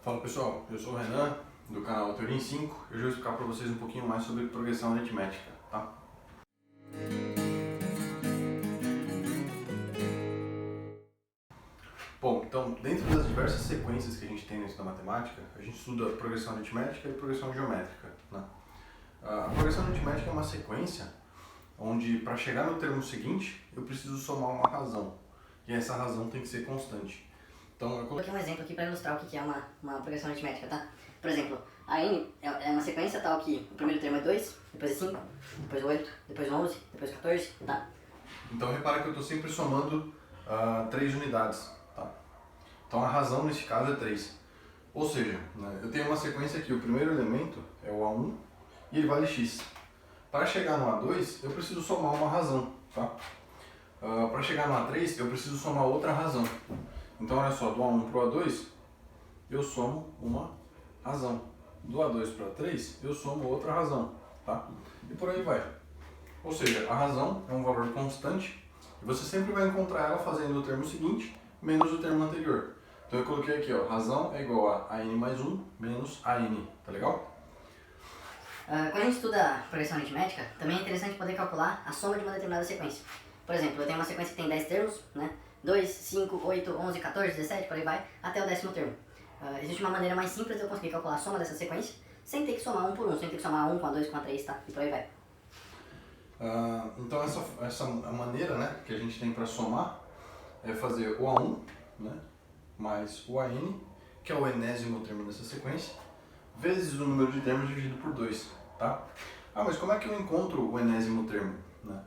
Fala pessoal, eu sou o Renan, do canal Teoria em 5. Eu vou explicar para vocês um pouquinho mais sobre progressão aritmética, tá? Bom, então, dentro das diversas sequências que a gente tem dentro da matemática, a gente estuda progressão aritmética e progressão geométrica, né? A progressão aritmética é uma sequência onde, para chegar no termo seguinte, eu preciso somar uma razão, e essa razão tem que ser constante. Então, eu coloquei um exemplo aqui para ilustrar o que é uma progressão aritmética, tá? Por exemplo, a n é uma sequência tal que o primeiro termo é 2, depois é 5, depois é 8, depois 11, depois 14, tá? Então repara que eu estou sempre somando 3 unidades, tá? Então a razão nesse caso é 3. Ou seja, né, eu tenho uma sequência aqui, o primeiro elemento é o A1 e ele vale x. Para chegar no A2 eu preciso somar uma razão, tá? Para chegar no A3 eu preciso somar outra razão. Então olha só, do A1 para o A2 eu somo uma razão. Do A2 para A3 eu somo outra razão, tá? E por aí vai. Ou seja, a razão é um valor constante e você sempre vai encontrar ela fazendo o termo seguinte menos o termo anterior. Então eu coloquei aqui, ó, razão é igual a n mais 1 menos a n, tá legal? Quando a gente estuda progressão aritmética, também é interessante poder calcular a soma de uma determinada sequência. Por exemplo, eu tenho uma sequência que tem 10 termos, né? 2, 5, 8, 11, 14, 17, por aí vai, até o 10º termo. Existe uma maneira mais simples de eu conseguir calcular a soma dessa sequência, sem ter que somar um por um, sem ter que somar um com a 2, com a 3, tá? E por aí vai. Então essa maneira, né, que a gente tem para somar é fazer o A1, né, mais o AN, que é o enésimo termo dessa sequência, vezes o número de termos dividido por 2, tá? Mas como é que eu encontro o enésimo termo, né?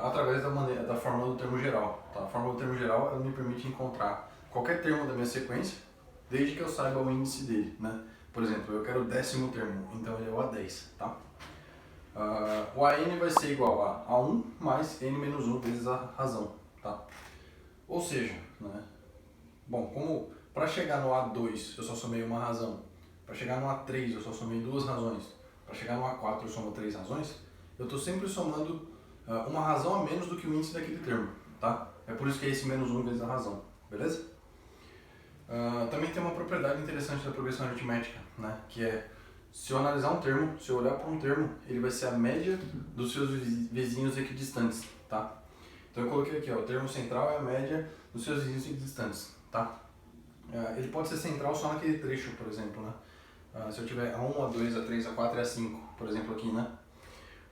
Através da fórmula do termo geral, tá? A fórmula do termo geral ela me permite encontrar qualquer termo da minha sequência, desde que eu saiba o índice dele, né? Por exemplo, eu quero o 10º termo, então ele é o A10, tá? O AN vai ser igual a A1 mais n menos 1 vezes a razão, tá? Ou seja, né? Bom, como para chegar no A2 eu só somei uma razão, para chegar no A3 eu só somei duas razões, para chegar no A4 eu somo 3 razões, eu estou sempre somando uma razão a menos do que o índice daquele termo, tá? É por isso que é esse menos 1 vezes a razão, beleza? Também tem uma propriedade interessante da progressão aritmética, né? Que é, se eu analisar um termo, se eu olhar para um termo, ele vai ser a média dos seus vizinhos equidistantes, tá? Então eu coloquei aqui, ó, o termo central é a média dos seus vizinhos equidistantes, tá? Ele pode ser central só naquele trecho, por exemplo, né? Se eu tiver A1, A2, A3, A4 e A5, por exemplo aqui, né?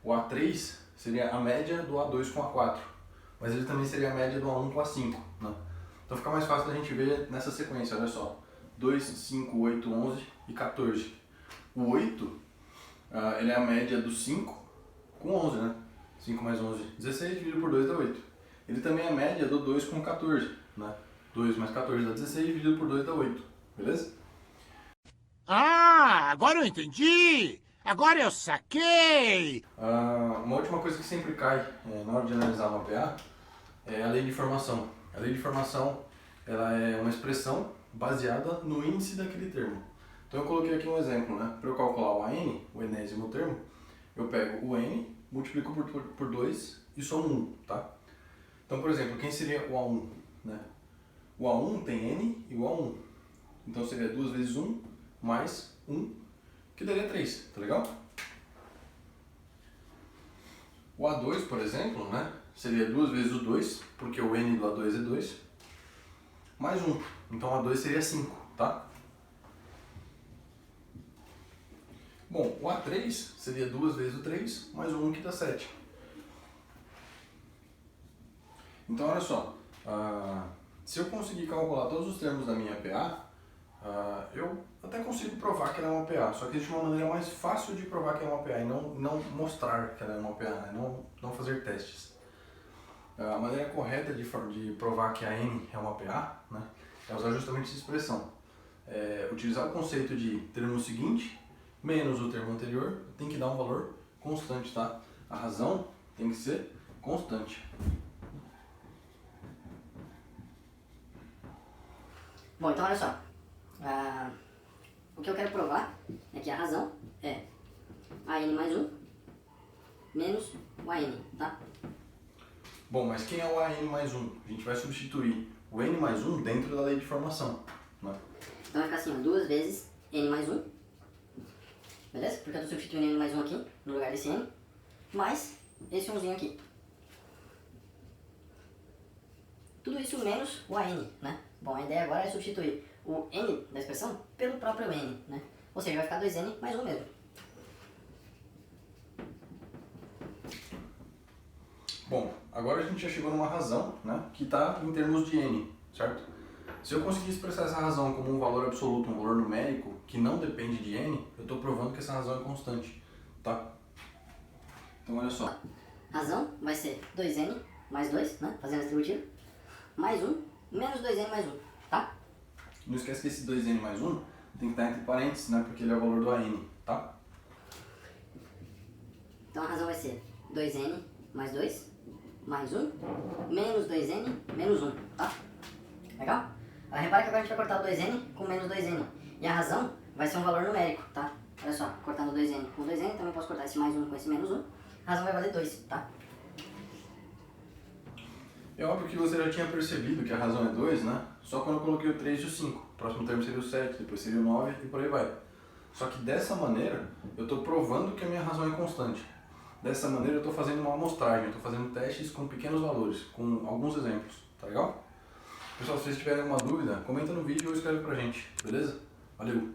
O A3 seria a média do A2 com A4, mas ele também seria a média do A1 com A5, né? Então fica mais fácil da gente ver nessa sequência, olha só. 2, 5, 8, 11 e 14. O 8, ele é a média do 5 com 11, né? 5 mais 11, 16, dividido por 2 dá 8. Ele também é a média do 2 com 14, né? 2 mais 14 dá 16, dividido por 2 dá 8, beleza? Agora eu entendi! Agora eu saquei! Uma última coisa que sempre cai na hora de analisar uma PA é a lei de formação. A lei de formação ela é uma expressão baseada no índice daquele termo. Então eu coloquei aqui um exemplo, né? Para eu calcular o AN, o enésimo termo, eu pego o N, multiplico por 2 e somo 1, tá? Então, por exemplo, quem seria o A1, né? O A1 tem N e o A1. Então seria 2 vezes 1 mais 1, que daria 3, tá legal? O A2, por exemplo, né? Seria 2 vezes o 2, porque o N do A2 é 2, mais 1. Então o A2 seria 5, tá? Bom, o A3 seria 2 vezes o 3, mais o 1 que dá 7. Então olha só, se eu conseguir calcular todos os termos da minha PA, eu até consigo provar que ela é uma PA, só que existe uma maneira mais fácil de provar que é uma PA e não mostrar que ela é uma PA, né? não fazer testes. A maneira correta de provar que a N é uma PA, né, é usar justamente essa expressão. Utilizar o conceito de termo seguinte menos o termo anterior tem que dar um valor constante, tá? A razão tem que ser constante. Bom, então olha só. O que eu quero provar é que a razão é AN mais 1 menos o AN, tá? Bom, mas quem é o AN mais 1? A gente vai substituir o N mais 1 dentro da lei de formação, né? Então vai ficar assim, ó, 2 vezes n mais 1, beleza? Porque eu estou substituindo n mais 1 aqui, no lugar desse n, mais esse 1zinho aqui. Tudo isso menos o AN, né? Bom, a ideia agora é substituir o n da expressão pelo próprio n, né? Ou seja, vai ficar 2n mais 1 mesmo. Bom, agora a gente já chegou numa razão, né, que está em termos de n, certo? Se eu conseguir expressar essa razão como um valor absoluto, um valor numérico, que não depende de n, eu estou provando que essa razão é constante, tá? Então olha só. Razão vai ser 2n mais 2, né? Fazendo distributiva, mais 1 menos 2n mais 1, tá? Não esquece que esse 2n mais 1 tem que estar entre parênteses, né, porque ele é o valor do AN, tá? Então a razão vai ser 2n mais 2, mais 1, menos 2n, menos 1, tá? Legal? Repara que agora a gente vai cortar o 2n com menos 2n. E a razão vai ser um valor numérico, tá? Olha só, cortando 2n com 2n, também posso cortar esse mais 1 com esse menos 1. A razão vai valer 2, tá? É óbvio que você já tinha percebido que a razão é 2, né? Só quando eu coloquei o 3 e o 5. O próximo termo seria o 7, depois seria o 9 e por aí vai. Só que dessa maneira, eu estou provando que a minha razão é constante. Dessa maneira, eu estou fazendo uma amostragem, eu estou fazendo testes com pequenos valores, com alguns exemplos, tá legal? Pessoal, se vocês tiverem alguma dúvida, comenta no vídeo ou escreve pra gente, beleza? Valeu!